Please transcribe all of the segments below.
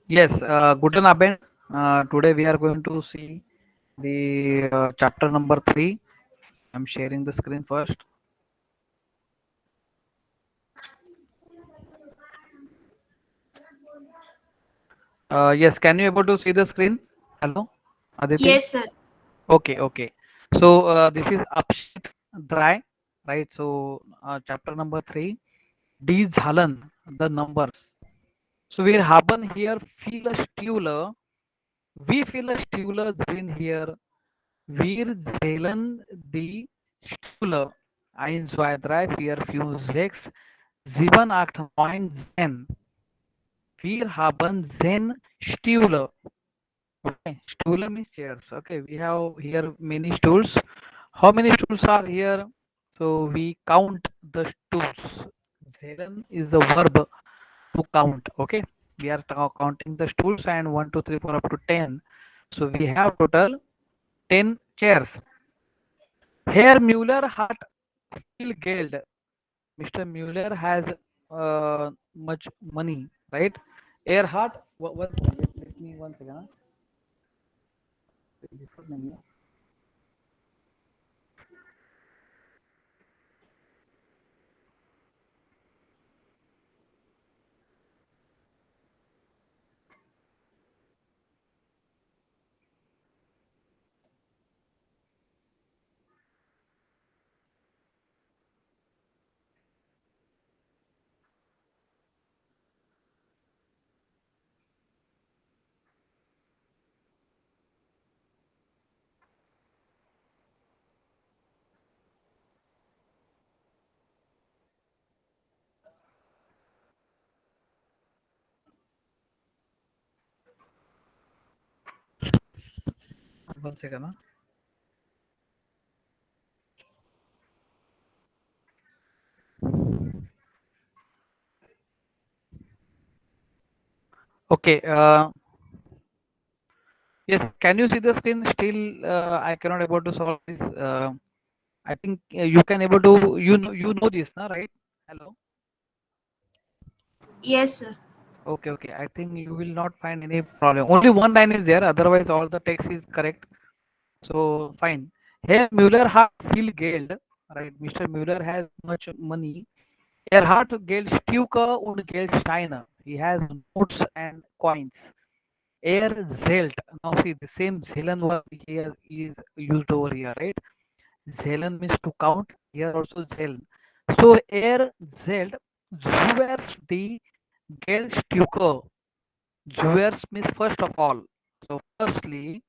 Yes, guten Abend. Today we are going to see the chapter number 3. I'm sharing the screen first. Yes, can you able to see the screen? Hello, Aditi? Yes, sir. Okay, okay. So this is Abschnitt dry, right? So chapter number 3, die Zahlen, the numbers. So wir haben hier viele Stühle. Wie viele Stühle sind hier? Wir zählen die Stühle. 1, 2, 3, 4, 5, 6, 7, 8, 9, 10. Wir haben 10 Stühle. Okay, Stühle means chairs. Okay, we have here many stools. How many stools are here? So we count the stools. Zählen is a verb to count. Okay, we are counting the stools and 1, 2, 3, 4 up to 10. So we have total 10 chairs. Herr Müller hat viel Geld. Mr. Mueller has much money, right? Erhard, one second, let me one second. दिसत नाहीये. One second. Huh? Okay. Yes. Can you see the screen? Still, I cannot able to solve this. I think you can able to. You know this, na, right? Hello. Yes, sir. Okay. Okay. I think you will not find any problem. Only one line is there. Otherwise, all the text is correct. So fine. Herr Müller hat viel Geld, right? Mr. Müller has much money. Er hat Geldstücke und Geldsteine. He has notes and coins. Er zählt. Now see the same Zählen verb here is used over here, right? Zählen means to count. Here also zählen. So er zählt zuerst die Geldstücke. Zuerst means first of all. So firstly,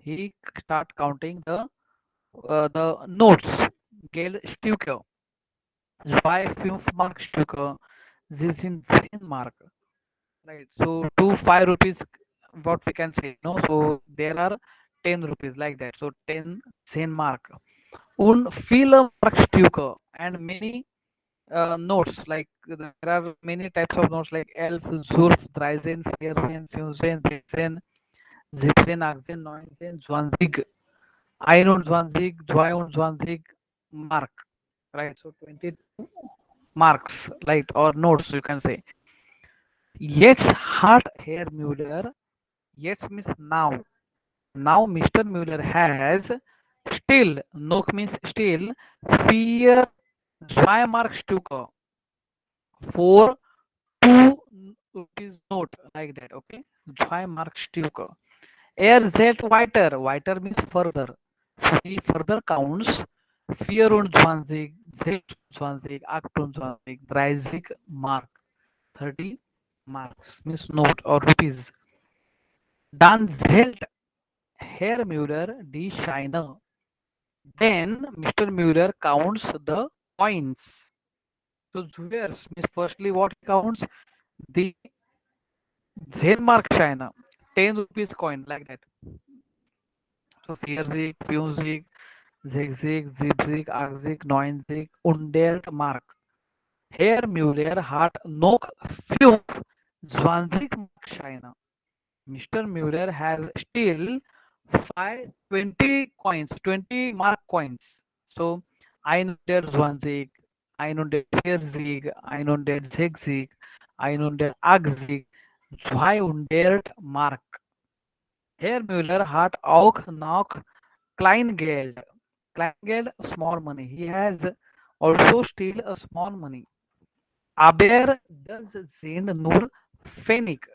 he start counting the notes. Geldstücke. 2, 5 Markstücke. Sie sind 10 Mark. Right. So to 5 rupees, what we can say, no? So there are 10 rupees like that. So 10 10 mark. Und viele Markstücke and many notes like there are many types of notes like 11, 12, 13, 14, 15, 16, 17, 18, 19, 20, 21, 22 mark. Right. So 22 marks, right, or notes you can say. Jetzt hat Herr Müller, jetzt means now. Now Mr. Müller has still, noch means still, vier Zweimarkstücke for 2 rupees note like that, okay? Zweimarkstücke. Er zählt weiter, weiter means further. So he further counts 24, 26, 28, 30 Mark. 30 marks means note or rupees. Dann zählt Herr Müller die Scheine. Then Mr. Müller counts the coins. So zuerst means firstly what he counts? The 10 Mark Scheine. 10 rupees coin like that. So 40, 50, 60, 70, 80, 90 100 Mark. Herr Müller hat noch 25 Markscheine. Mr. Mueller has still 20 coins, 20 mark coins. So 120, 140, 160, 180, 200 Mark. Herr Müller hat auch noch Kleingeld. Kleingeld, small money. He has also still a small money. Aber das sind nur Pfennig.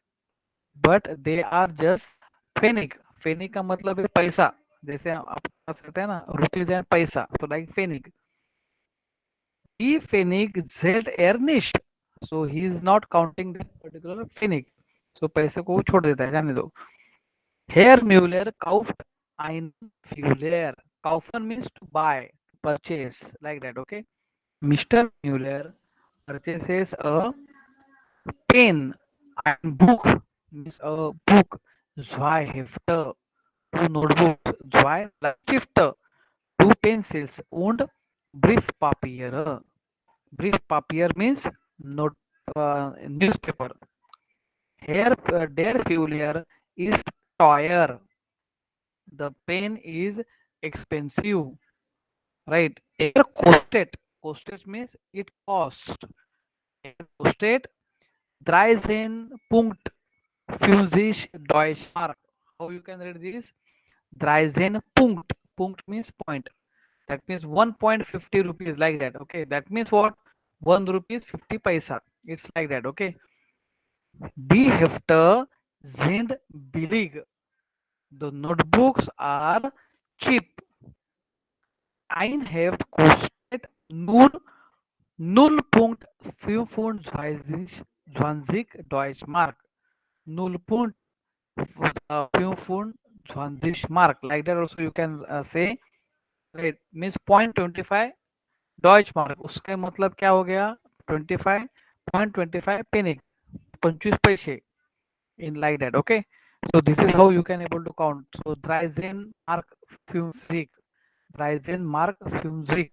But they are just Pfennig. Pfennig का मतलब है पैसा. जैसे आप बात करते हैं ना रुपीज एंड पैसा, तो like Pfennig. Die Pfennig zählt er nicht. So he is not counting that particular Pfennig. So पैसे को वो छोड़ देता है, जाने दो. Herr Müller kauft einen Fuller. Kaufen means to buy, purchase, like that, okay? Mr. Müller purchases a pen. Ein Buch means a book. Zwei Hefte, two notebooks. Zwei Stifte, two pencils. Und Briefpapier. Briefpapier means note, newspaper. Here, der Fuller is teuer. The pen is expensive, right? Air costed. Costed means it cost. Air costed 13.50 Deutschmark. How you can read this? 13 Punkt. Punkt means point. That means 1.50 rupees, like that. Okay, that means what? 1 rupees 50 paisa. It's like that. Okay. Die Hefte sind billig. The notebooks are cheap. Ein Heft kostet nur 0.25 Deutschmark. 0.25 Mark. Like that also you can say. Right, means 0.25 Deutschmark. उसका मतलब क्या हो गया? 25.25 penny. 25 पैसे. In like that. Okay. So this is how you can able to count. So Dreisen Mark 50. Dreisen Mark 50.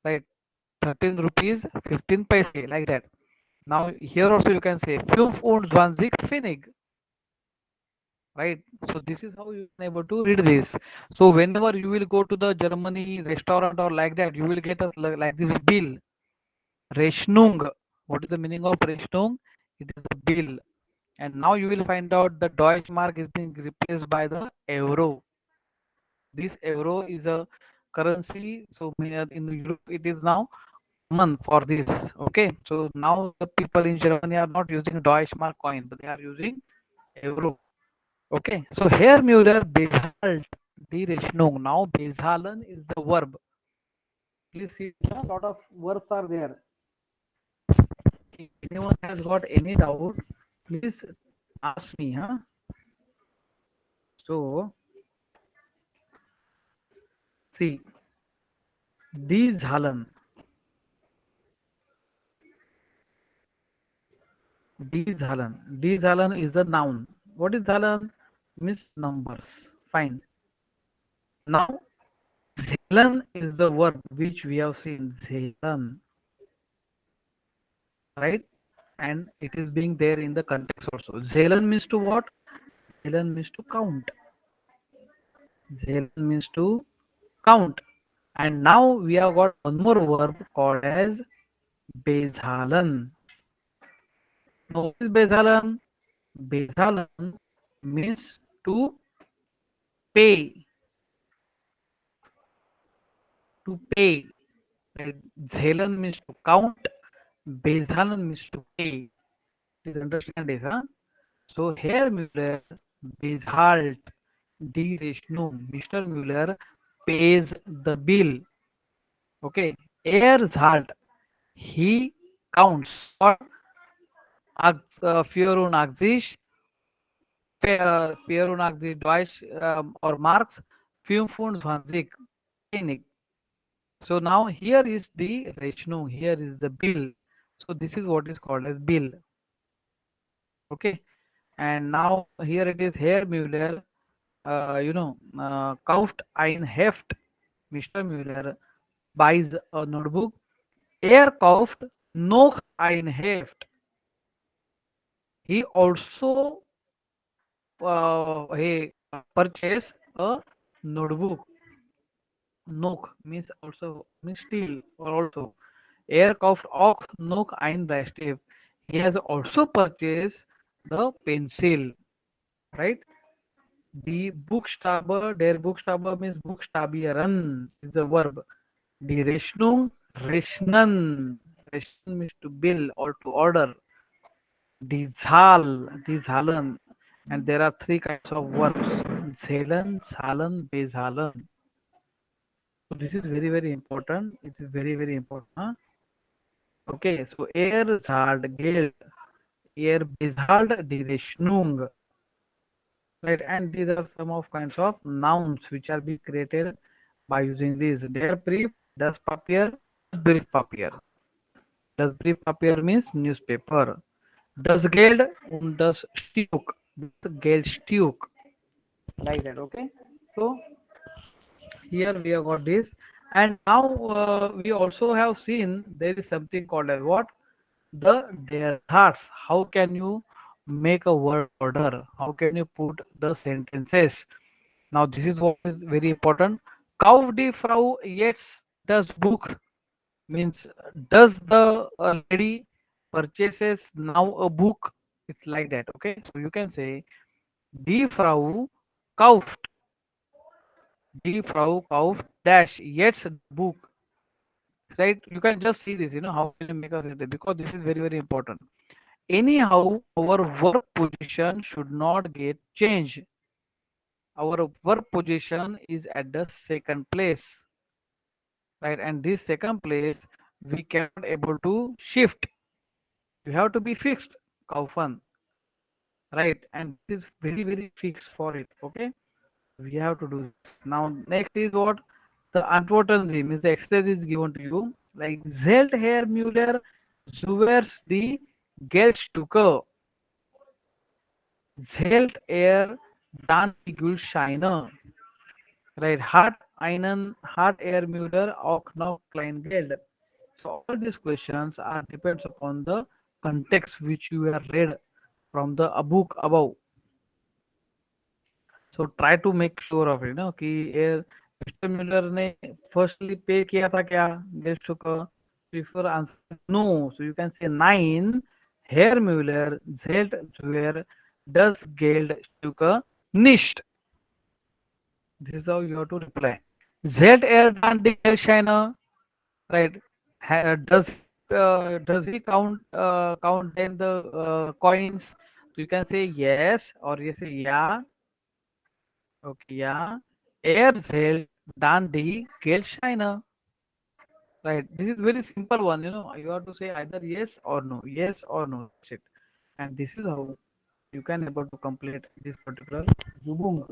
Right. 13 rupees 15 paise, like that. Now here also you can say 25 Pfennig, right? So this is how you can able to read this. So whenever you will go to the Germany restaurant or like that, you will get a like this bill. Rechnung. What is the meaning of Rechnung? It is the bill. And now you will find out the Deutsche Mark is being replaced by the euro. This euro is a currency. So in Europe it is now common for this. Okay, so now the people in Germany are not using Deutschmark coin, but they are using euro. Okay, so here Müller bezahlt die Rechnung. Now bezahlen is the verb. Please see, a lot of verbs are there. If anyone has got any doubt, please ask me. Huh? So see, die Zahlen. Die Zahlen. Die Zahlen is the noun. What is Zahlen? Means numbers. Fine. Now Zählen is the verb which we have seen. Zählen, right? And it is being there in the context also. Zählen means to what? Zählen means to count. Zählen means to count. And now we have got one more verb called as bezahlen. Now what is bezahlen? Bezahlen means to pay. To pay. Right? Zählen means to count. Bezahlen means to pay. Please understand this, huh? So Herr Müller bezahlt die Rechnung. Mr. Müller pays the bill. Okay. Er zahlt. He counts. Or 84 84 Deutsch or Marks 25 Pfennig. So now here is the Rechnung. Here is the bill. So this is what is called as bill. Okay. And now here it is Herr Müller kauft ein Heft. Mr. Müller buys a notebook. Er kauft noch ein Heft. He also he purchase a notebook. Noch means also means still or also. Er kauft auch noch ein Bleistift. He has also purchased the pencil, right? Die Buchstabe, der Buchstabe means Buchstabieren is the verb. Die Rechnung, rechnen. Rechnen means to bill or to order. Die Zahl, die Zahlen. And there are three kinds of verbs. Zählen, Zahlen, bezahlen. So this is very, very important. It is very, very important. Huh? Okay, so er zahlt Geld, er bezahlt die Rechnung. Right, and these are some of kinds of nouns which are being created by using this. Der Brief, das Papier, das Briefpapier. Das Briefpapier means newspaper. Das Geld und das Stück. Das Geldstück. Like that, okay? So here we have got this, and now we also have seen there is something called as what, the their thoughts. How can you make a word order? How can you put the sentences? Now this is what is very important. Kauf die Frau jetzt das Buch means, does the lady purchases now a book? It's like that, okay? So you can say die Frau kauft, die Frau kauft dash jetzt das Buch, right? You can just see this, how can you make a sentence, because this is very, very important. Anyhow, our verb position should not get changed. Our verb position is at the second place, right? And this second place we cannot able to shift. You have to be fixed, kaufen, right? And this is very, very fixed for it, okay? We have to do this. Now next is what, the Antworten means the exercise is given to you, like zählt Herr Müller zuerst die Geldstücke, zählt er dann die Gutscheine, right? Hat Herr Müller auch noch Kleingeld? So all these questions are depends upon the context which you have read from the book above. So try to make sure of it, कि mister Miller ने firstly पे किया था क्या guest का? Prefer answer no. So you can say 9. Herr Müller zählt zuer das Geldstück nicht. This is how you have to reply. Zählt dann die Geldscheine? Right? Does he count then the coins? So you can say yes, or you say yeah. Okay, yeah. Er zählt dann die Geldscheine. Right. This is very simple one. You have to say either yes or no. Yes or no. That's it. And this is how you can able to complete this particular Zubung.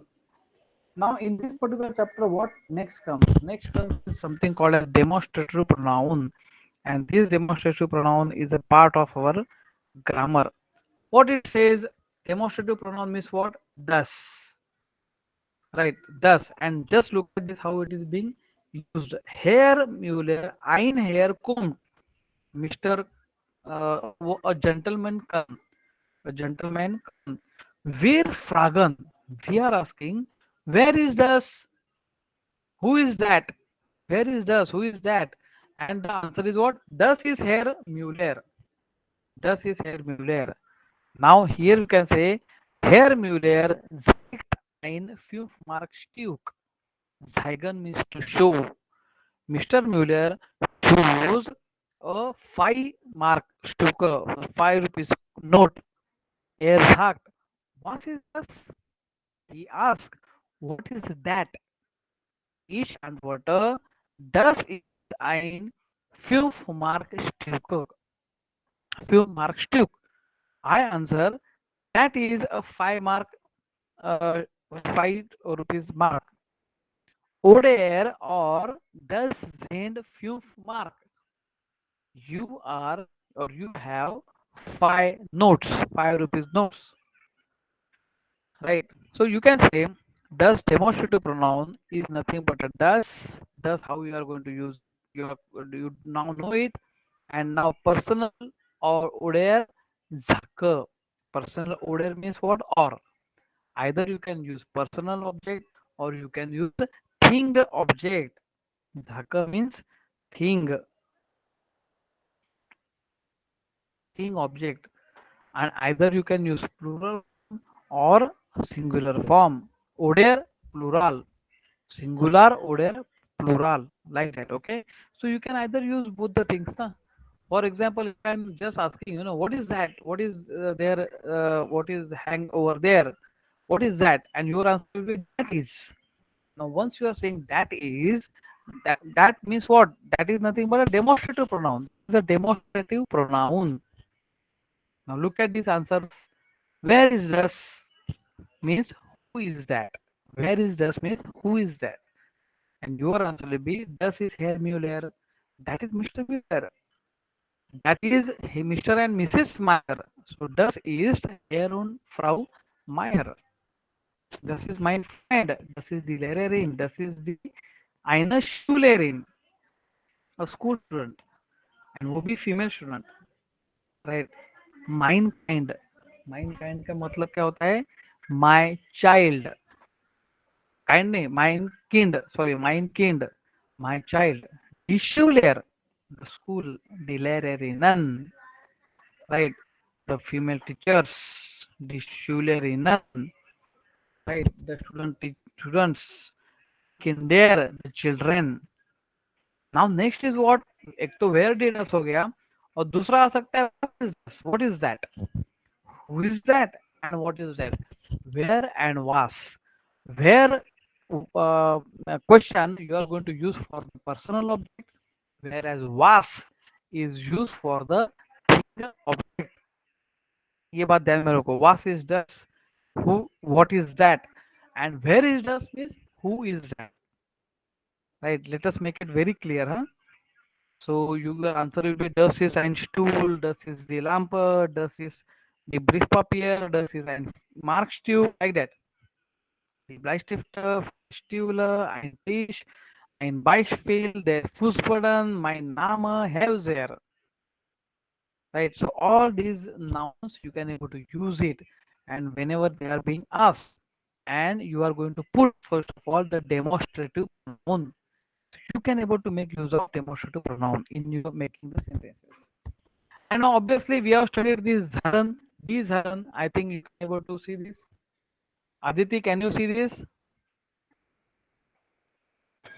Now in this particular chapter, what next comes? Next comes is something called as demonstrative pronoun. And this demonstrative pronoun is a part of our grammar. What it says, demonstrative pronoun means what? Does. Right, does. And just look at this how it is being used. Herr Müller, ein Herr kommt. Mr. A gentleman come. A gentleman come. Wir fragen. We are asking, where is das? Who is that? Where is das? Who is that? And the answer is what? Das is Herr Müller. Das is Herr Müller. Now here you can say, Herr Müller zeigt ein 5-Mark-Stück. Zeigen means to show. Mr. Müller chose a 5-Mark Stück, 5 rupees note. Er sagt, was ist das? He asked, what is that? Ich antworte, das ist ein 5-Mark-Stück. 5-Mark-Stück. I answer, that is a 5-Mark, 5 rupees mark. Oder or das sind 5 Mark. You are, or you have 5 notes, 5 rupees notes, right? So you can say does demonstrative pronoun is nothing but a does how you are going to use your, you now know it. And now personal or oder zaka. Personal oder means what? Or either you can use personal object or you can use thing object. Zaka means thing, thing object. and either you can use plural or singular form. Oder plural, singular oder plural, like that. Okay, so you can either use both the things. Na? For example, if I'm just asking, what is that? What is there? What is hang over there? What is that? And your answer will be that is. Now, once you are saying that is, that means what? That is nothing but a demonstrative pronoun. It's a demonstrative pronoun. Now look at these answers. Where is das means who is that? Where is das means who is that? And your answer will be das is Herr Müller. That is Mr. Müller. That is Mr. and Mrs. Meyer. So das ist Herr und Frau Meyer. Das ist mein Freund. Das ist die Lehrerin. Das ist die eine Schülerin, a school student. And वो भी female student. Right. Mind kind का मतलब क्या होता है? My child. Kind नहीं, mein Kind, my child. Die Schüler, the school, die Lehrerinnen, right? The female teachers, die Schülerinnen, right? The students, Kinder, the children. Now next is what? एक तो where did us हो गया और दूसरा आ सकता है what is that? Who is that and what is that? Where and was. Where question you are going to use for the personal object, whereas was is used for the singular object. ये बात ध्यान में रखो. Was is does, who, what is that, and where is does means who is that. Right? Let us make it very clear, huh? So your answer will be das ist ein Stuhl, das ist die Lampe, das ist die Briefpapier, das ist ein Markstube, like that. Die Bleistifte, Stühle, ein Tisch, ein Beispiel, der Fußboden, mein Name, Hauser. Right, so all these nouns you can able to use it, and whenever they are being asked, and you are going to put first of all the demonstrative pronoun. You can able to make use of demonstrative pronoun in your making the sentences. And now obviously we have studied this Dharan. This Dharan, I think you can able to see this. Aditi, can you see this?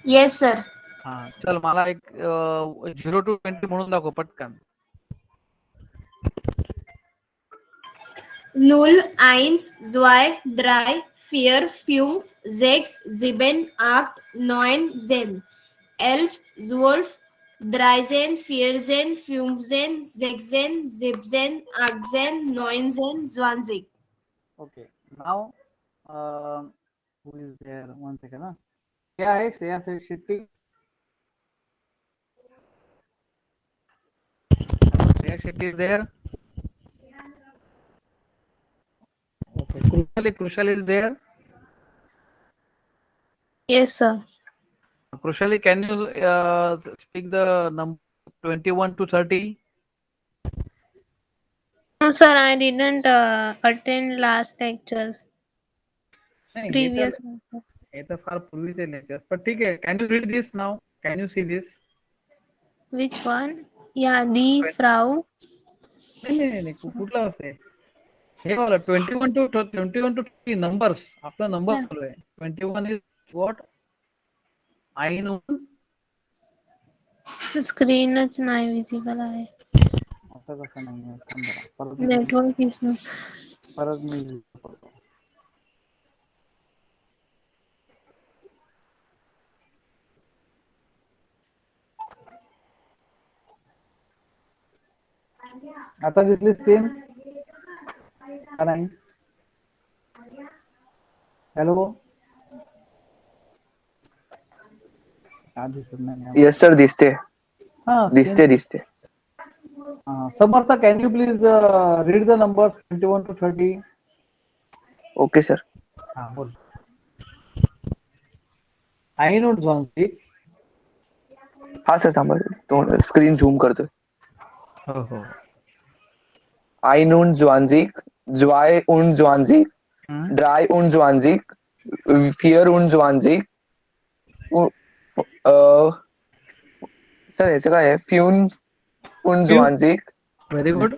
Yes, sir. हा चल मला एक 0 to 20 म्हणून दाखव पटकन. 0, 1, 2, 3, 4, 5, 6, 7, 8, 9, 10, 11, 12, 13, 14, 15, 16, 17, 18, 19, 20. Okay, now who is there? One second. Huh? क्या है Shreya Shetty? Shreya Shetty is there. Okay, Krushal is there. Yes, sir. Krushali, can you speak the number 21 to 30? No, sir, I didn't attend last lectures. नहीं Previous. ये तो फार पूर्वीचे lecture पण ठीक आहे. Can you read this now? Can you see this? Which one? Yeah, the Frau. नाही कुठला असते हे वाला 21 to 30 numbers. आपला नंबर चालू आहे. 21 is what? I know. स्क्रीनच नाही विजिबल आहे. असं कसं नाही आहे? थांब जरा. Network issue. परत मी आता दिसली स्क्रीन का नाही? हॅलो येस सर दिसते. हाँ दिसते. Samarth, can you please read the number 21 to 30? Okay sir. हाँ बोल. आई नोट झॉन्सी. हा सर थांबा, तो स्क्रीन झूम करतोय. हो हो. 21, 2 und 20, 3 und 20, 4 und 20. सर याचं काय आहे? 5 und 20. Very good.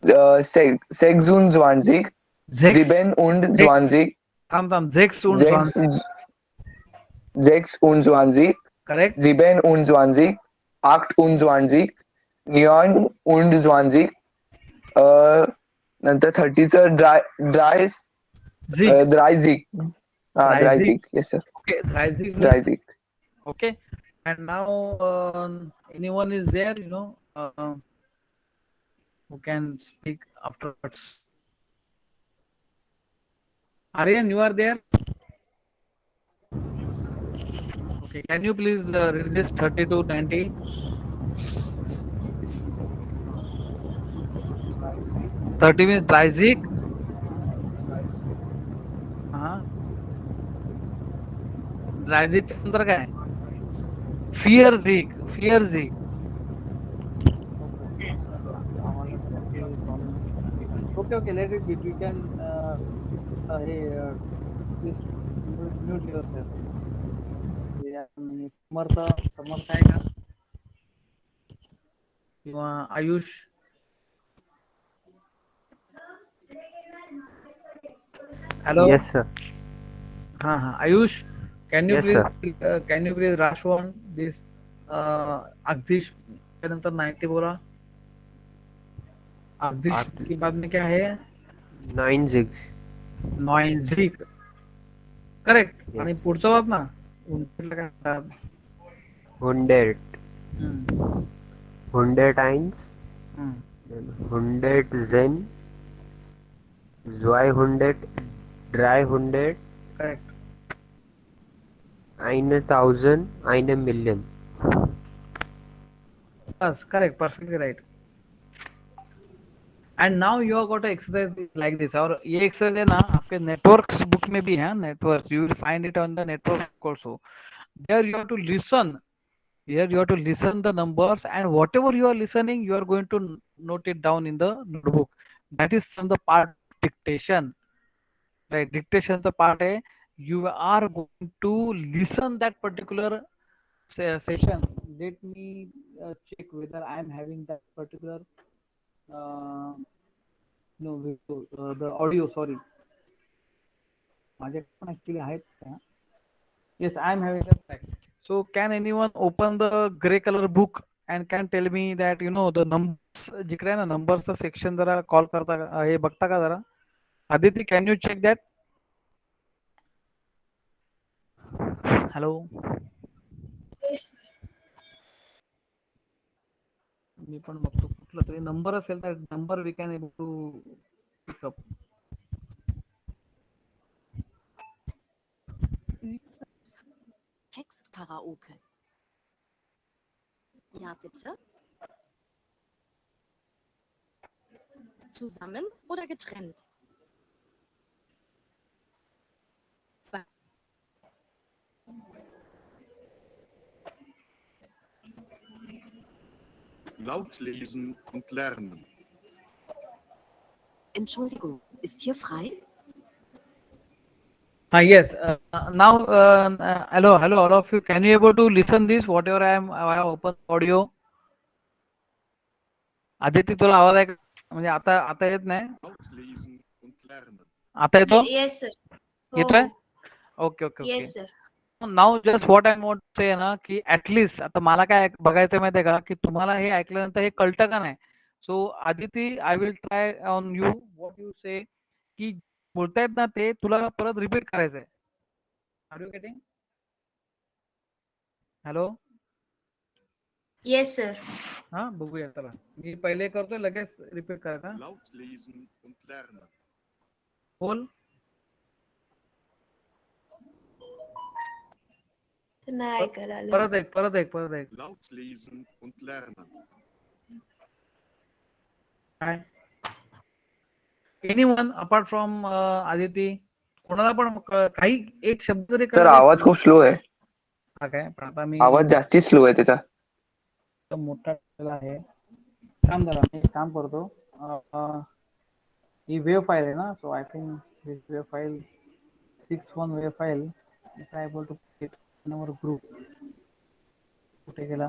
26, Zex. 27, Zex. 20, Zex und 6, 20. 26, Correct? 27, 28, 29, नंतर 30चं Zig. Dreißig. Dreizig. Dreißig. Yes, sir. Okay, Dreizig means Dreißig. okay. And now anyone is there, who can speak afterwards. Aryan, you are there? Okay, can you please read this 30 to 90? 30 means Dreizig. हाँ Dreizig नंतर काय? Vierzig. Vierzig. आम्हाला त्याची problem नाही. Okay, let it be. We can hey please mute yourself. समर्थ समर्थ आहे का? किंवा Ayush? Hello. Yes, sir. हाँ Ayush, can you Yes, please sir. rush on this अगदीश के नंतर 90 बोला. अगदीश के बाद में क्या है? 9 नॉइझिक. करेक्ट. Yes. आणि पुढचं वाद ना उंचीला काय म्हणतात? 100, hmm, 100 eins, hmm. then 100 Zen, 200, 300, correct. 1000, 1 million. बस correct. Perfectly right. And now you are got exercise like this. और ये एक्सरसाइज है ना आपके नेटवर्क्स बुक में भी है. Network you will find it on the network also. There you have to listen. Here you have to listen the numbers, and whatever you are listening, you are going to note it down in the notebook. That is from the part dictation, right? Dictation the part है. You are going to listen that particular session. Let me check whether I am having that particular uh, no video, the audio. Sorry, माझे पण actually आहेत त्या. Yes, I am having that fact. So, can anyone open the gray color book and can tell me that the numbers जिकडे आहे ना numbers section जरा call करता का हे बघता का जरा? Aditi, can you check that? Hello. Yes. मी पण बघतो कुठला तरी नंबर असेल तर number we can able to pick up. Textkaraoke. Ja, bitte. Zusammen oder getrennt? 2. Laut lesen und lernen. Entschuldigung, ist hier frei? Yes. Now, hello, all of you. Can you able to listen this? Whatever I have open audio. Aditi तुला आवाज आहे का? म्हणजे आता येत नाही. Laut lesen und lernen. आता येतो? Yes, sir. येतोय? Oh, okay. yes, sir. Now just what I want to say ना की ऍटलीस्ट आता मला काय बघायचं माहितीये का की तुम्हाला हे ऐकल्यानंतर हे कळतं का नाही. So Aditi I will try on you what you say की बोलतायत ना ते तुला परत रिपीट करायचंय. Are you getting? Hello. Yes, sir. हा बघूया चला. मी पहिले करतोय लगेच रिपीट करायचा. Laut lesen und lernen. बोल. नाही ऐकायला आलं. परत एक. Laut lesen und lernen. काय? एनीवन अपार्ट फ्रॉम आदिती कोणाला पण काही एक शब्द जरी सर आवाज खूप स्लो आहे. हा काय पण आता मी आवाज जास्ती स्लो आहे त्याचा. मोठा आहे. काम करा मी काम करतो. ही वेव फाईल आहे ना. So I think this wave file 61 wave file if I able to put it in our group. कुठे गेला?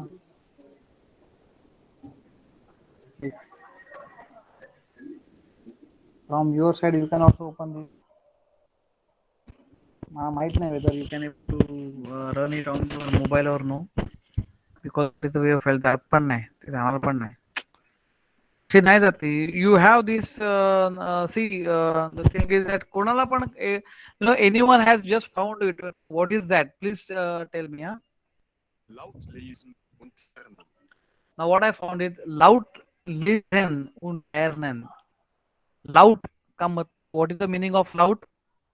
From your side, you can also open this. माहित नाही whether you can able to run it on your mobile or no, because तिथं वेळ file जात पण नाही, तिथं आम्हाला पण नाही. See, नाही जात. You have this. See, the thing is that कोणाला पण anyone has just found it. What is that? Please tell me. Huh? Laut lesen und lernen. Now what I found is laut lesen und lernen. Loud. What is the meaning of loud?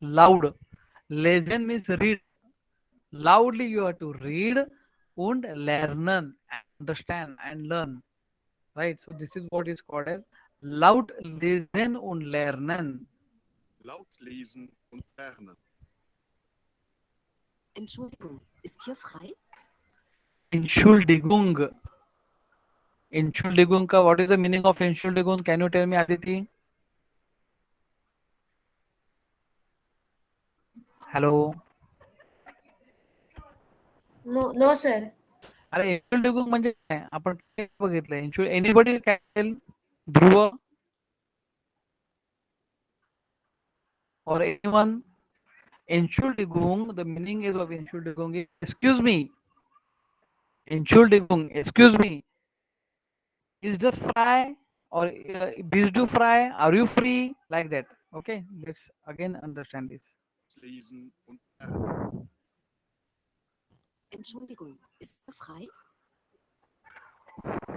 Loud. Lesen means read. Loudly you have to read und lernen, understand and learn. Right. So this is what is called as laut lesen und lernen. Laut lesen und lernen. Entschuldigung, ist hier frei? Entschuldigung. Entschuldigung. What is the meaning of Entschuldigung? Can you tell me, Aditi? Hello. No, sir. अरे Entschuldigung म्हणजे काय? आपण काय बघितलं? Anybody can tell? Dhruva or anyone? Entschuldigung. The meaning is of Entschuldigung is excuse me. Entschuldigung. Excuse me. Is just fry or bist du frei? Are you free? Like that. Okay. Let's again understand this. Lesen und lernen. Entschuldigung, ist hier frei?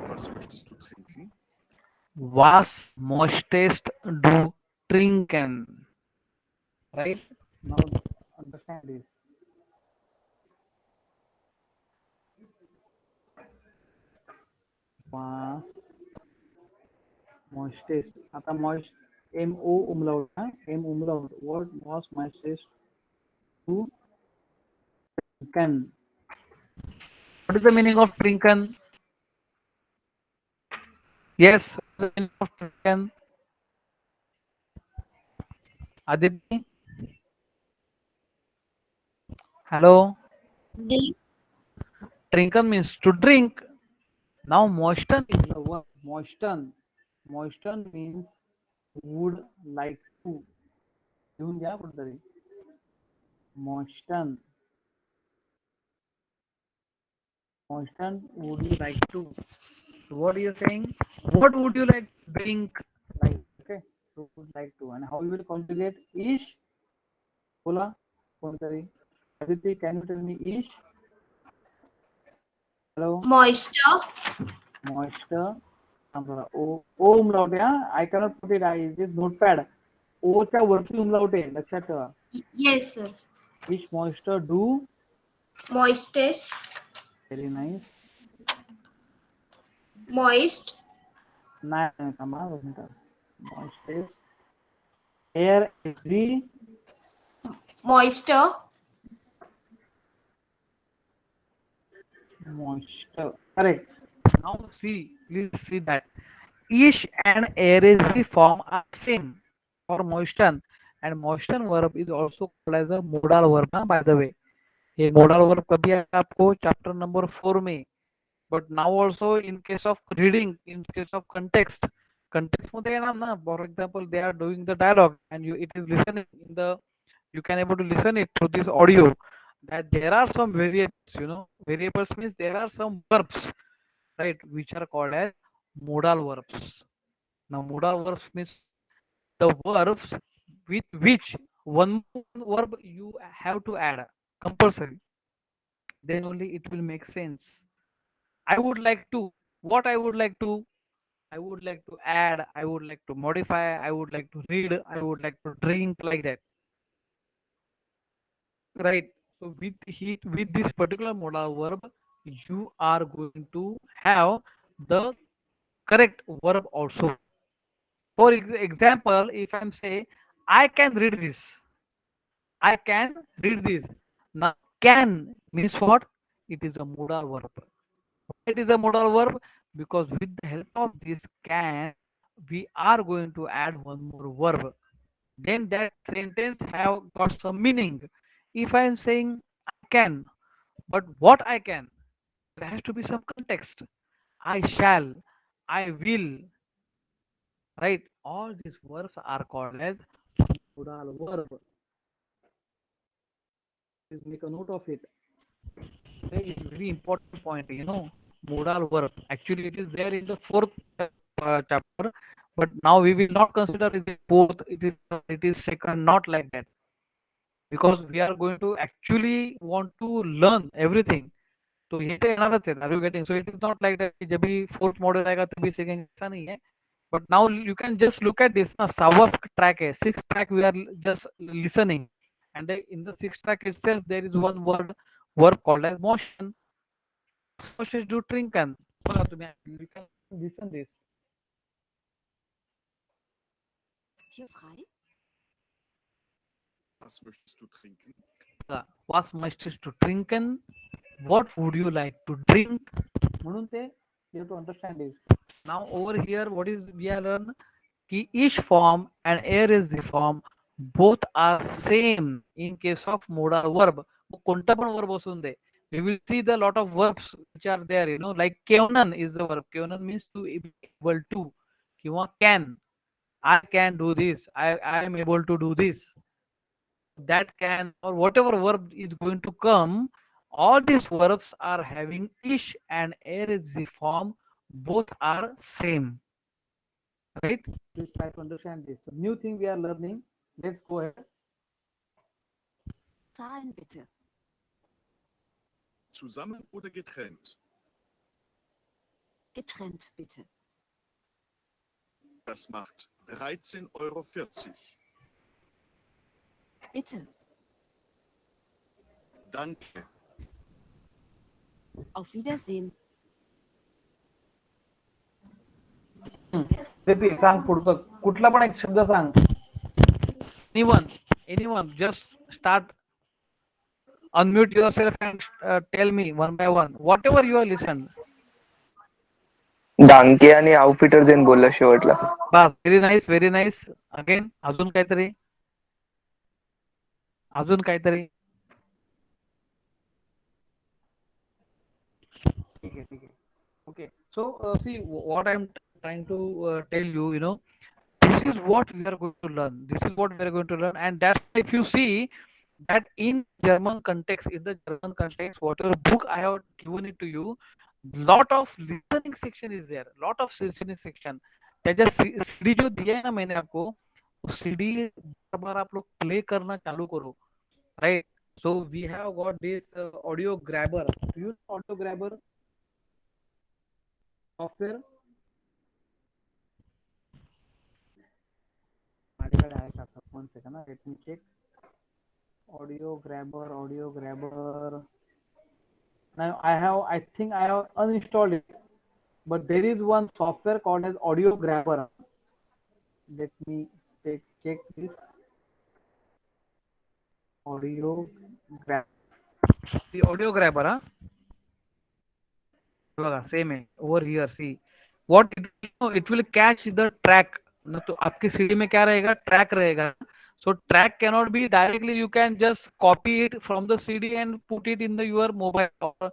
Was möchtest du trinken? Was möchtest du trinken? Right? Now understand this. Was möchtest. आता moist M-O umlaut. M umlaut. What was möchtest du trinken? What is the meaning of trinken? Yes. What is the meaning of trinken? Aditi? Hello? D. Trinken means to drink. Now moisten is the word. Moisten. Moisten means would like to. लिहून घ्या कुठेतरी. Moisten. Moisten would you like to. So what are you saying? What would you like to drink? Like, okay. So would like to. And how you will conjugate ish? बोला कोणतरी. Aditi, can you tell me ish? Hello? Moisture. Moisture. O umlaut आहे. I cannot put it. It is notepad. O च्या वरती umlaut आहे. लक्षात ठेवा. Yes, sir. Which moisture do? Moistest. Very nice. Moist. नाही थांबा दोन मिनिटं. Moistest. Air is the Moisture. moisture. Correct. Now see, please see that. Ish and air is the form are same for moisten, and moisten verb is also called as a modal verb. By the way, ये modal verb कभी आया आपको chapter number 4 में. But now also in case of reading, in case of context मध्ये येणार ना. For example, they are doing the dialogue and it is listening in the, you can able to listen it through this audio, that there are some variables. Variables means there are some verbs, right, which are called as modal verbs. Now modal verbs means the verbs with which one verb you have to add compulsory, then only it will make sense. I would like to. What I would like to? I would like to add. I would like to modify. I would like to read. I would like to drink, like that. Right. So with this particular modal verb, you are going to have the correct verb also. For example, if I'm say I can read this, I can read this. Now can means what? It is a modal verb. It is a modal verb because with the help of this can, we are going to add one more verb. Then that sentence have got some meaning. If I am saying I can, but what I can, there has to be some context. I shall, I will, right? All these verbs are called as modal verb. Please make a note of it. Very, very important point, modal verb. Actually, it is there in the fourth chapter, but now we will not consider it is fourth, it is second, not like that. Because we are going to actually want to learn everything. तो ये तो येणारच आहे. Are you getting? So it is not like that कि जब भी fourth model आएगा तभी सीखेंगे, ऐसा नहीं है. But now you can just look at this. ना 7 track है, 6 track we are just listening, and in the 6 track itself there is one verb called as motion. Motion to trinken. बघा तुम्ही, you can listen this. Ist hier frei? Was möchtest du trinken? Was möchtest du trinken? What would you like to drink? म्हणून ते you have to understand this. Now over here, what is we have learned? Ki each form and aorist form both are same in case of modal verb. कोणता पण verb असून दे. We will see the lot of verbs which are there, like können is the verb. Können means to be able to. किंवा can. I can do this. I am able to do this. That can, or whatever verb is going to come, all these verbs are having ish and aorist form. Both are same. Right? Please try to understand this. So, new thing we are learning. Let's go ahead. Zahlen bitte. Zusammen oder getrennt? Getrennt bitte. Das macht 13,40 €. Bitte. Danke. Auf Wiedersehen. Repeat, सांग पुढचं कुठला पण एक शब्द सांग. Anyone, just start. Unmute yourself and tell me one by one whatever you have listened. डांके आणि outfitter जेन बोलला शेवटला. बस, very nice, very nice. Again अजून काहीतरी. ठीक आहे. Okay, so see what I'm trying to tell you, this is what we are going to learn. This is what we are going to learn, and that's why if you see that in the German context, whatever book I have given it to you, lot of listening section is there. Lot of listening section. त्याच्या CD जो दिया है ना मैंने आपको, वो CD बार बार आप लोग प्ले करना चालू करो, right? So we have got this audio grabber. Do you know audio grabber software? माझ्याकडे आहे का? 1 second, let me check. Audio grabber. Now I think I have uninstalled it, but there is one software called as audio grabber. Let me check this. Audio grabber. The audio grabber, same है over here. See what it will catch the track. ना तो आपकी CD में क्या रहेगा? Track रहेगा. So track cannot be directly, you can just copy it from the CD and put it in your mobile or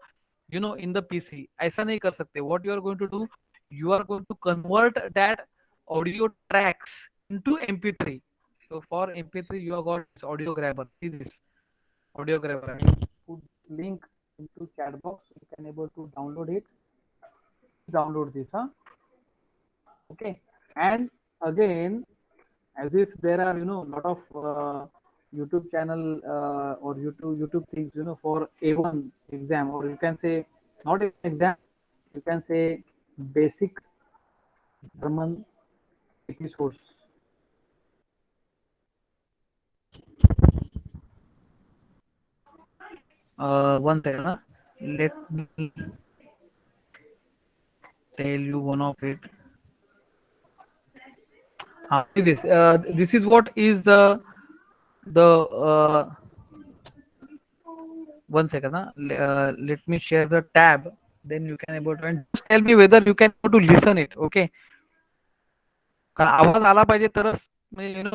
in the PC. ऐसा नहीं कर सकते. What you are going to do, you are going to convert that audio tracks into MP3. So for MP3 you have got this audio grabber. See this audio grabber. Put link into chat box. You can able to download it. Download this, okay. And again, as if there are lot of YouTube channel or YouTube things for A1 exam, or you can say not an exam, you can say basic German episodes. One second, let me tell you one of it. See this. This is what is the 1 second. Let me share the tab. Then you can able to, and just tell me whether you can able to listen it. Okay. कारण आवाज आला पाहिजे तरच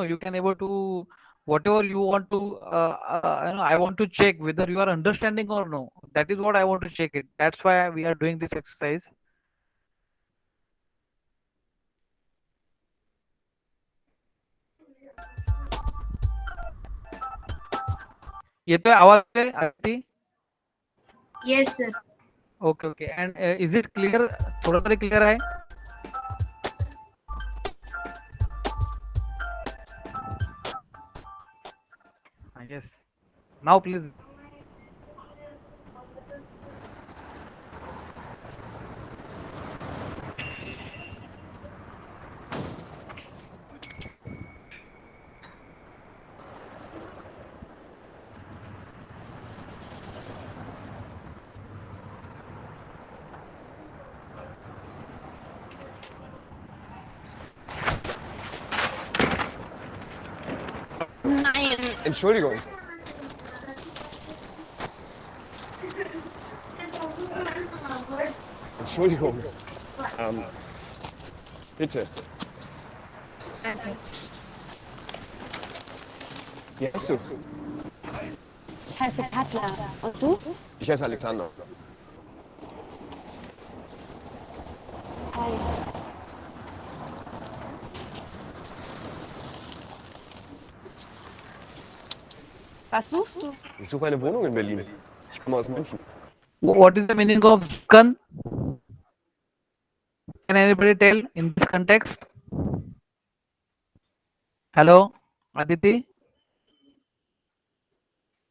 you can able to whatever you want to I want to check whether you are understanding or no. That is what I want to check it. That's why we are doing this exercise. येतोय आवाज आरती? Yes, sir. Okay okay. And is it clear? थोडं तरी clear आहे? Yes. Now please. Nein. Entschuldigung. Entschuldigung. Bitte. Wie heißt du? Ich heiße Katla. Und du? Ich heiße Alexander. Hi. Was suchst du? Ich suche eine Wohnung in Berlin. Ich komme aus München. What is the meaning of Zukan? Can anybody tell in this context? Hello, Aditi?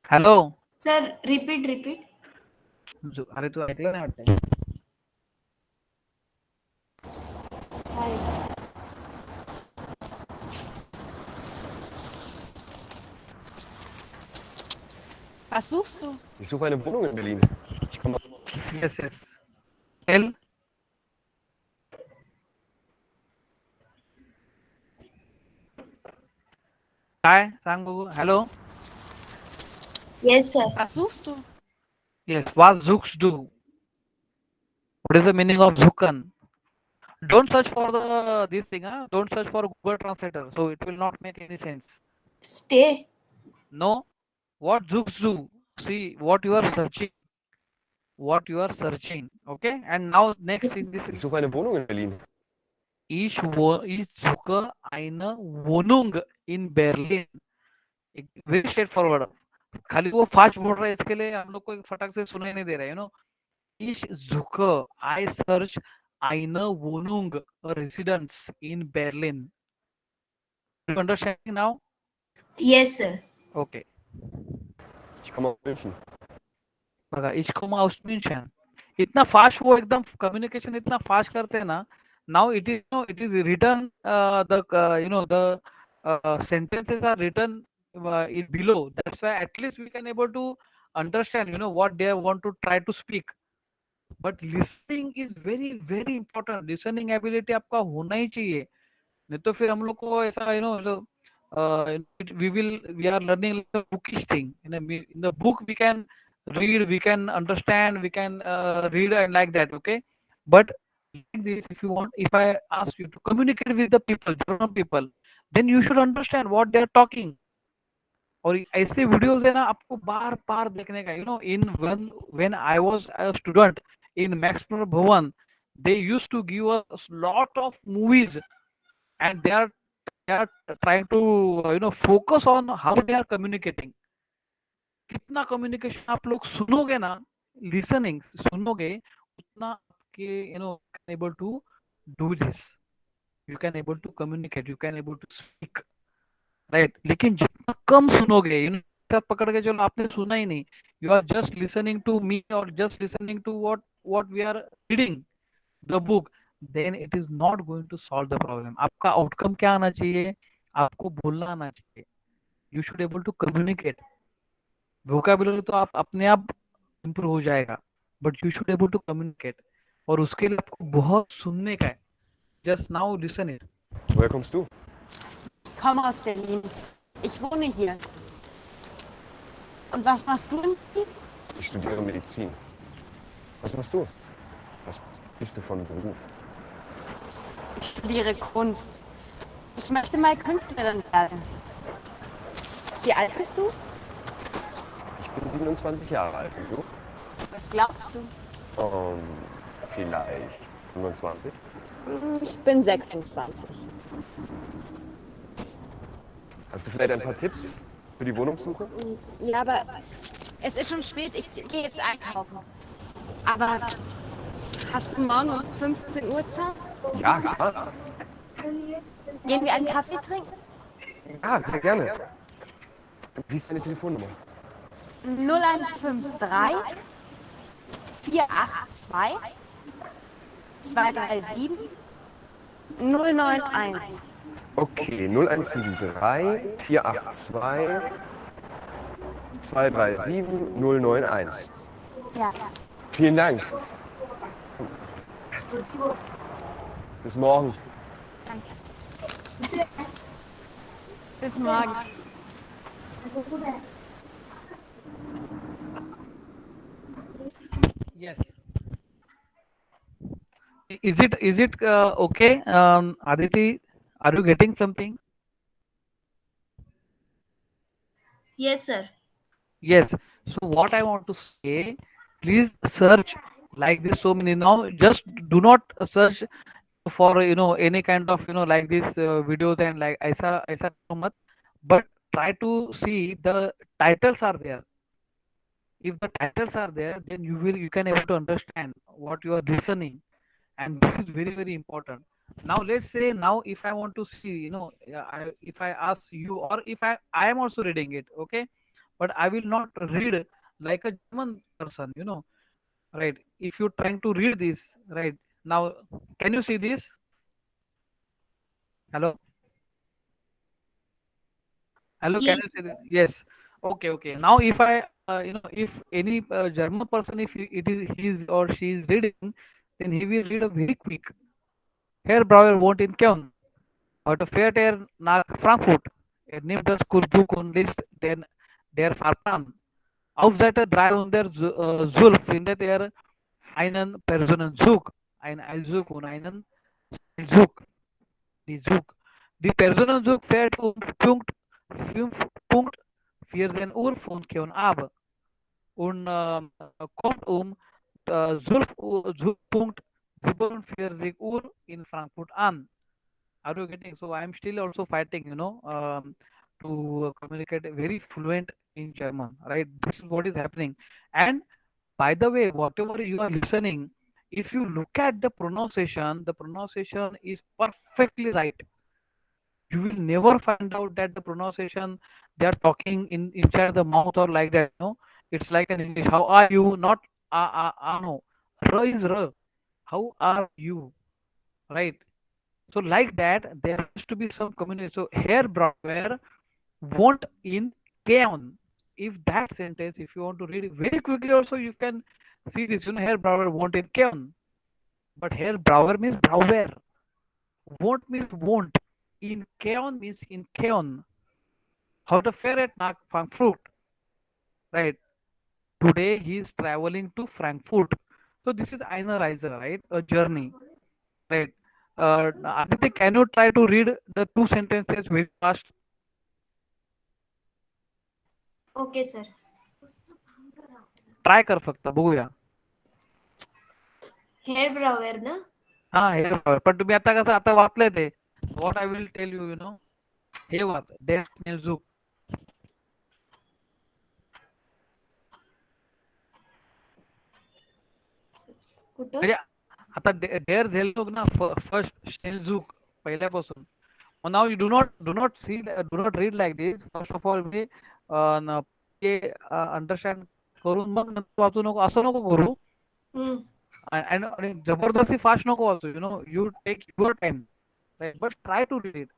Hello? Sir, repeat. अरे तू ऐकलं नाही वाटतं. Hi. Was suchst du? Ich suche eine Wohnung in Berlin. Ich komme Yes, yes. Tell. काय सांग बघू. Hello. Yes, sir. Was suchst du? Yes, what zooks do? What is the meaning of zookan? Don't search for this thing, huh? Don't search for Google Translator, so it will not make any sense. Stay. No, what zooks do? See what you are searching. What you are searching, okay? And now next in this, Ich suche eine Wohnung in Berlin. ich suche eine Wohnung in Berlin. Very straightforward. खाली वो fast बोल रहा है, इसके लिए हम लोग को एक फटाक से सुनाई नहीं दे रहा है, Ich suche, I search eine Wohnung, a residence in Berlin. You understanding now? Yes, sir. Okay. Ich komme aus München. बघा, ich komme aus München. इतना फास्ट वो एकदम कम्युनिकेशन इतना फास्ट करते हैं ना. Now it is written, the sentences are written in below. That's why at least we can able to understand what they want to try to speak. But listening is very very important. Listening ability आपका होना ही चाहिए. नहीं तो फिर हम लोग को ऐसा we are learning like a bookish thing. In the book we can read, we can understand, we can read and like that, okay? But like this, if I ask you to communicate with the people, general people, then you should understand what they are talking. और ऐसे videos है ना आपको बार बार देखने का. In when I was a student in Max Planck Bhavan, they used to give us lot of movies, and they are trying to focus on how they are communicating. कितना communication आप लोग सुनोगे ना, listening सुनोगे, उतना आपके able to do this. You can able to communicate, you can able to speak, right? लेकिन जितना कम सुनोगे, सब पकड़ के चलो आपने सुना ही नहीं, you are just listening to me or just listening to what we are reading the book, then it is not going to solve the problem. आपका outcome क्या आना चाहिए? आपको बोलना आना चाहिए. You should able to communicate. vocabulary तो आप अपने आप improve हो जाएगा, but you should able to communicate. और उसके लिए आपको बहुत सुनने का है. Just now listen it. Woher kommst du? Ich komme aus Berlin. Ich wohne hier. Und was machst du in Berlin? Ich studiere Medizin. Was machst du? Was bist du von Beruf? Ich studiere Kunst. Ich möchte mal Künstlerin werden. Wie alt bist du? Ich bin 27 Jahre alt. Und du? Was glaubst du? Vielleicht 25. Ich bin 26. Hast du vielleicht ein paar Tipps für die Wohnungssuche? Ja, aber es ist schon spät. Ich gehe jetzt einkaufen. Aber hast du morgen um 15 Uhr Zeit? Ja, klar. Gehen wir einen Kaffee trinken? Ja, sehr gerne. Wie ist deine Telefonnummer? 0153 482 237 091. Okay, 0173 482 237 091. Ja. Vielen Dank. Bis morgen. Bis morgen. Yes. Is it okay? Aditi, are you getting something? Yes, sir. Yes. So what I want to say, please search like this so many now. Just do not search for any kind of like this videos and like aisa so much, but try to see the titles are there. If the titles are there, then you can able to understand what you are listening, and this is very important. Now let's say now if I want to see if I ask you, or if I am also reading it, okay, but I will not read like a German person, right? If you're trying to read this, right? Now can you see this? Hello, hello, can Yes. you see this? Yes. Okay. Now if I if any German person, if it is his or she is reading, then he will read a very quick. Herr Brauer wohnt in Köln. Heute fährt er nach Frankfurt. Er nimmt das Kursbuch und liest der Fahrplan. Auf Seite 312 findet er einen Personenzug, einen Eilzug und einen Schnellzug. Die Personenzug fährt um Punkt 5:14 Uhr von Köln ab und kommt um 12:47 Uhr in Frankfurt an. Are you getting? So I am still also fighting, to communicate very fluent in German, right? This is what is happening. And by the way, whatever you are listening, if you look at the pronunciation is perfectly right. You will never find out that the pronunciation they are talking inside the mouth or like that. No, it's like an English. How are you? Not no. R is R. How are you? Right? So like that, there has to be some communication. So Herr Brauer won't in Keon. If that sentence, if you want to read it very quickly, also you can see this. Herr Brauer won't in Keon. But Herr Brauer means Brauer. Won't means won't. In Keon means in Keon. How to fare at nach Frankfurt. Right. Today he is traveling to Frankfurt. So this is eine Reise, right? A journey. Right. Aditya, can you try to read the two sentences very fast? Okay, sir. Try कर फक्त बघूया. Herr Brauer, na? हा हे पण तुम्ही आता कसं आता वाचलंय ते what I will tell you हे वाच डेस्क झूक. कुठं? म्हणजे आता डेअर झेलझूक ना फर्स्ट स्नेलझूक पहिल्यापासून. Now you do not see do not read like this. First of all म्हणजे ते अंडरस्टँड करून मग नंतर वाचू नको असं नको करू. आणि जबरदस्ती फास्ट नको वाचू. You take your time, right, but try to read it.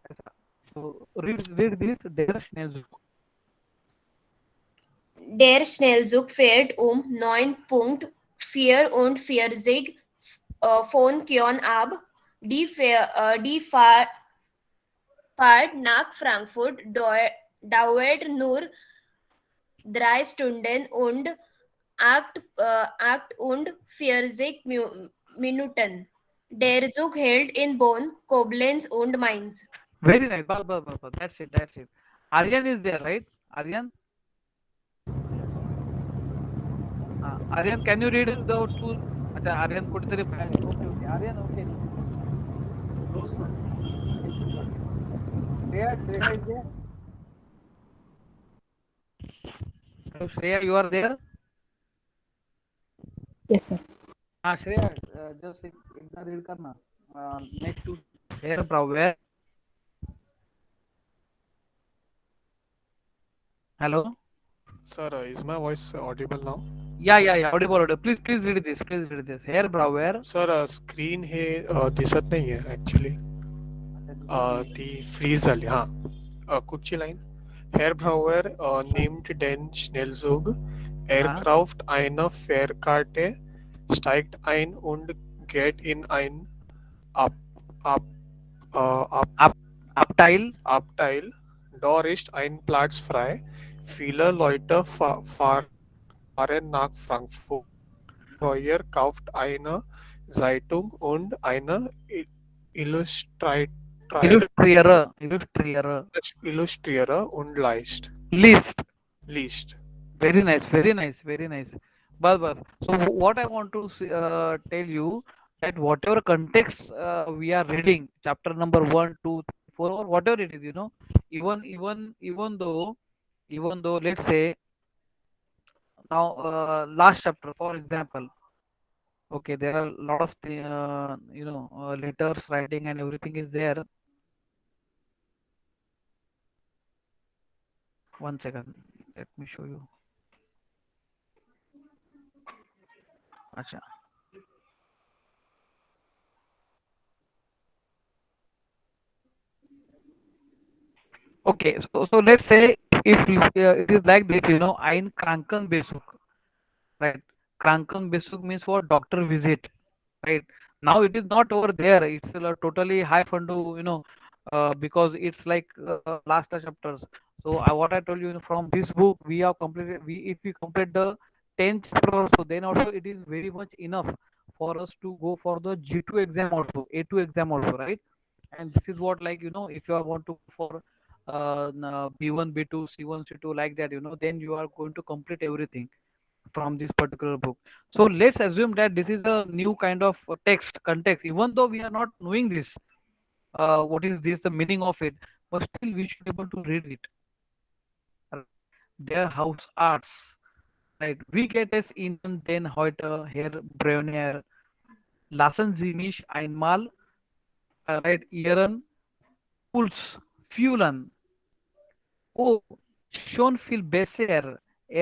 Read this डेअर स्नेलझूक. Der Schnellzug fährt um 9:44 von Köln ab. Die Fahrt nach Frankfurt dauert nur 3 Stunden und 48 Minuten. Der Zug hält in Bonn, Koblenz und Mainz. Very nice. Bas. That's it. Aryan is there, right? Aryan? Aryan, can you read the two? अच्छा, Aryan कुठेतरी बाहेर. Okay. Aryan, okay. They are there. Hello, Shreya, you are there? Yes, sir. हाँ Shreya, just एकदा read कर ना. Next to hair brow where? Hello. Sir, is my voice audible now? Yeah. Audible, audible. Please read this. Please read this. Hair brow where? Sir screen हे दिसत नाही आहे actually ती freeze झाली हां कुठची लाईन हेअर ब्राउअर नेम्ड डेन स्नेलझोग एअरक्राफ्ट eine Fährkarte steigt ein und geht in ein ab, ab, Abteil. Abteil. Dort ist ein Platz frei. Viele Leute fahren nach Frankfurt. Breuer kauft eine Zeitung und eine Illustriere und List. Very nice, very nice, very nice. Bas. So what I want to tell you that whatever context we are reading, chapter number 1, 2, 3, 4, or whatever it is, even though let's say now last chapter, for example, okay, there are a lot of letters, writing, and everything is there. One second, let me show you. Acha. Okay, so let's say if it is like this, ein Krankenbesuch, right? Krankenbesuch means for doctor visit, right? Now it is not over there. It's totally high fundu, because it's like last chapters. So what I told you, from this book, we have completed. If we complete the 10th chapter also, then also it is very much enough for us to go for the G2 exam also, A2 exam also, right? And this is what, like, if you are want to go for B1, B2, C1, C2, like that, then you are going to complete everything from this particular book. So let's assume that this is a new kind of text context, even though we are not knowing this, what is this, the meaning of it, but still we should be able to read it. Their house arts, right? Wie geht es Ihnen denn heute, Herr Breuner? Lassen Sie mich einmal, right, Ihren Puls fühlen. Oh, schon viel besser.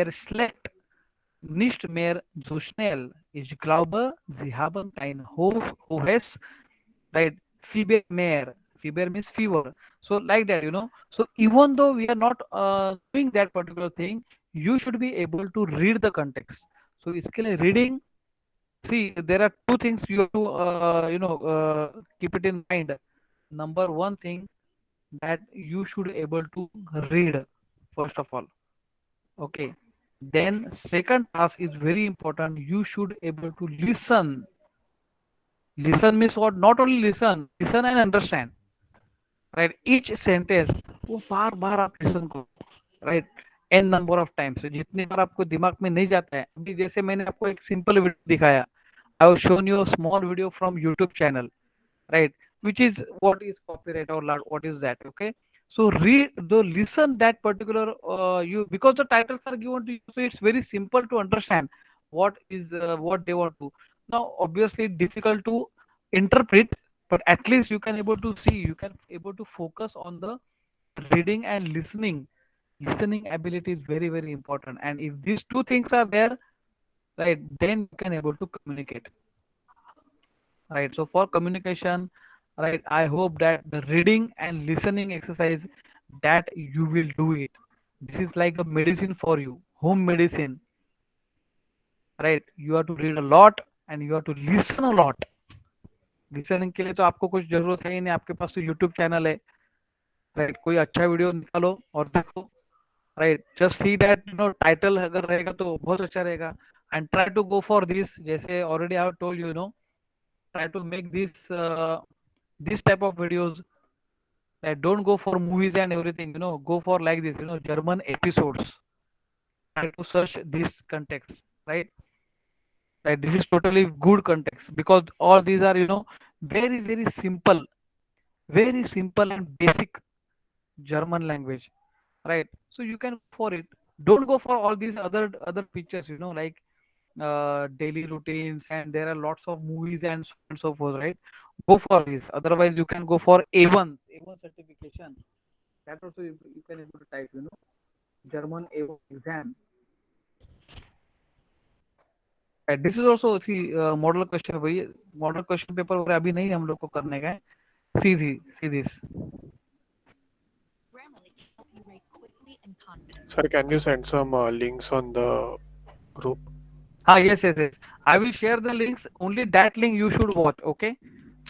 Schlägt nicht mehr so schnell. Ich glaube, Sie haben ein hohes, right, Fieber mehr. Fieber means fever. So like that, So even though we are not doing that particular thing, you should be able to read the context. So skill reading. See, there are two things you have to, keep it in mind. Number one thing, that you should able to read first of all. Okay. Then second task is very important. You should able to listen. Listen means what? Not only listen and understand. Right? Each sentence वो बार आप listen करो. Right? n number of times. जितनी बार आपको दिमाग में नहीं जाता है. अभी जैसे मैंने आपको एक simple video दिखाया. I have shown you a small video from YouTube channel. Right? Which is what is copyright or what is that? Okay. So listen that particular you, because the titles are given to you, so it's very simple to understand what is what they want to. Now obviously difficult to interpret, but at least you can able to see, you can able to focus on the reading and listening. Listening ability is very, very important, and if these two things are there, right, then you can able to communicate. Right. So for communication, right, I hope that the reading and listening exercise, that you will do it. This is like a medicine for you, home medicine. Right. You have to read a lot and you have to listen a lot. Listening के लिए तो आपको कुछ जरूरत है ही नहीं, आपके पास तो यूट्यूब चैनल है. राइट. कोई अच्छा वीडियो निकालो और देखो. Right. Just see that title अगर रहेगा तो बहुत अच्छा रहेगा. And try to go for this. जैसे already I have told you, try to make this type of videos. Don't go for movies and everything, go for like this, German episodes. Try to search this context, right? This is totally good context, because all these are, very, very simple and basic German language, right? So you can go for it. Don't go for all these other pictures, like daily routines, and there are lots of movies and so on and so forth, right? Go for this. Otherwise, you can go for A1 certification. That also you can able to type, German A1 exam. Right. This is also see model question भाई, model question paper वगैरह अभी नहीं हम लोग को करने का है. See this. Sir, can you send some links on the group? Yes. I will share the links. Only that link you should watch. Okay.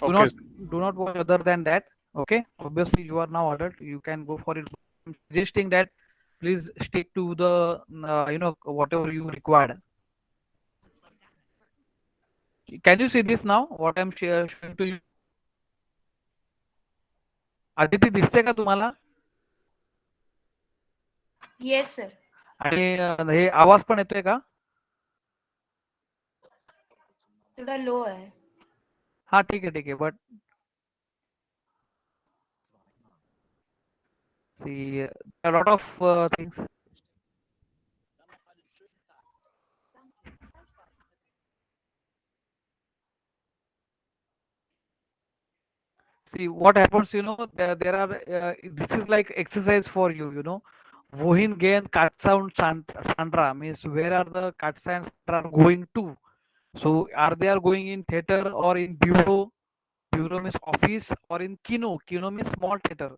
Do Okay. not do not watch other than that. Okay. Obviously, you are now adult. You can go for it. I'm suggesting that please stick to the whatever you required. Can you see this now? What I'm showing to you. Aditi दिसते का तुम्हाला? Yes sir. आणि हे आवाज पण येतोय का? थोडा लो आहे. हाँ ठीक है but see a lot of things. See what happens, there are this is like exercise for you. Wohin gain Katsa and Sandra means where are the Katsa and Sandra going to? So are they are going in theater or in bureau? Bureau means office, or in kino. Kino means small theater,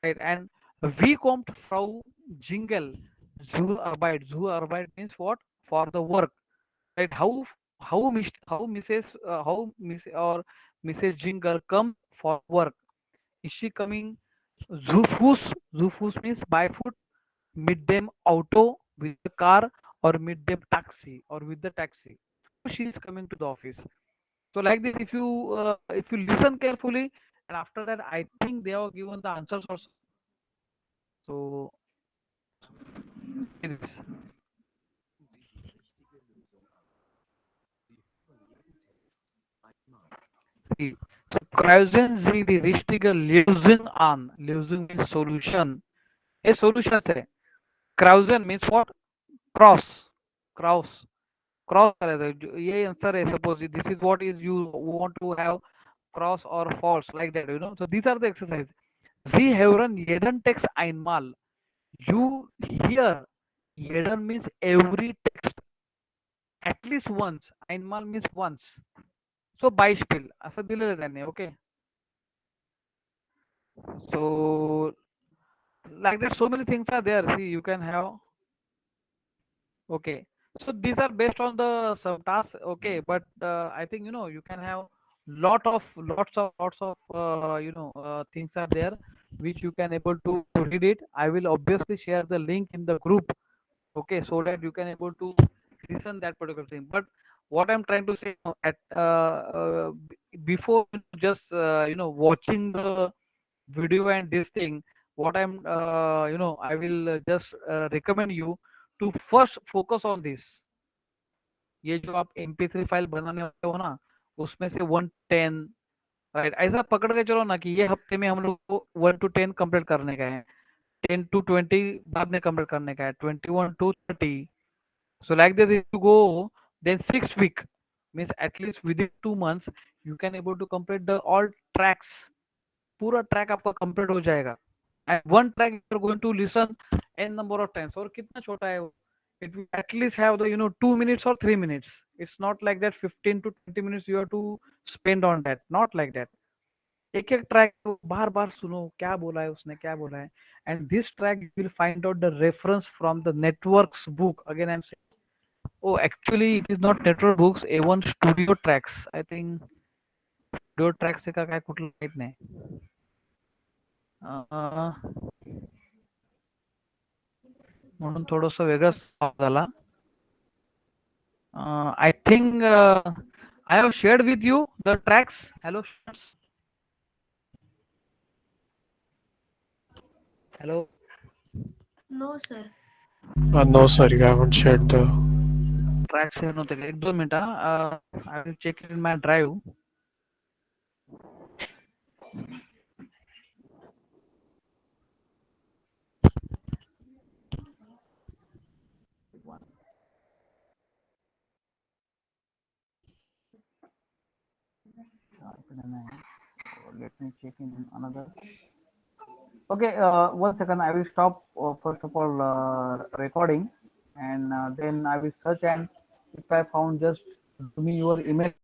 right? And we kommt Frau Jingle zur Arbeit. Zur Arbeit means what? For the work, right? How Mrs. Jingle come for work? Is she coming zu Fuß? Zu Fuß means by foot. Mit dem Auto, with the car, or mit dem taxi, or with the taxi. So she is coming to the office. So like this, if you listen carefully, and after that, I think they have given the answers also. So it is. See, so kreuzen Sie die richtige Lösung an. Lösung means solution. A solution say. Kreuzen means what? Cross. Cross. Cross करायचं. ये answer है. Suppose this is what is you want to have cross or false like that. So these are the exercises. Sie hören jeden Text einmal. You hear. Jeden means every text at least once. Einmal means once. So Beispiel असं दिलेलं आहे त्यांनी. Okay. So like that, so many things are there. See, you can have. Okay. So these are based on the some tasks. Okay, but I think you can have lots of things are there which you can able to read it. I will obviously share the link in the group. Okay, so that you can able to listen that particular thing. But what I'm trying to say, at before just watching the video and this thing, what I'm I will just recommend you to first focus on this. ये जो आप MP3 file बनाने वाले हो ना, उसमें से 110, right, ऐसा पकड़ के चलो ना कि ये हफ्ते में हम लोग को 1 to 10 कंप्लीट करने का है, 10 to 20 बाद में कंप्लीट करने का है, 21 to 30. So like this, if you go, then 6 week means at least within 2 months you can able to complete the all tracks. पूरा ट्रैक आपका कंप्लीट हो जाएगा. And one track you are going to listen n number of times. और कितना छोटा है वो? It will at least have the 2 minutes or 3 minutes. It's not like that 15 to 20 minutes you have to spend on that. Not like that. एक एक track बार बार सुनो, क्या बोला है उसने, क्या बोला है. And this track you will find out the reference from the network's book. Again I'm saying, oh actually it is not network books, A1 studio tracks. I think studio tracks का काय कुठलं माहित नाही. म्हणून थोडस वेगळंच झाला. I think I have shared with you the tracks. Hello students. Hello. No sir. No, sir, you haven't shared the. Tracks share नव्हते का? 1-2 मिनिटं. I will check it in my drive. Let me check in another. Okay, 1 second. I will stop first of all recording, and then I will search, and if I found, just give me your email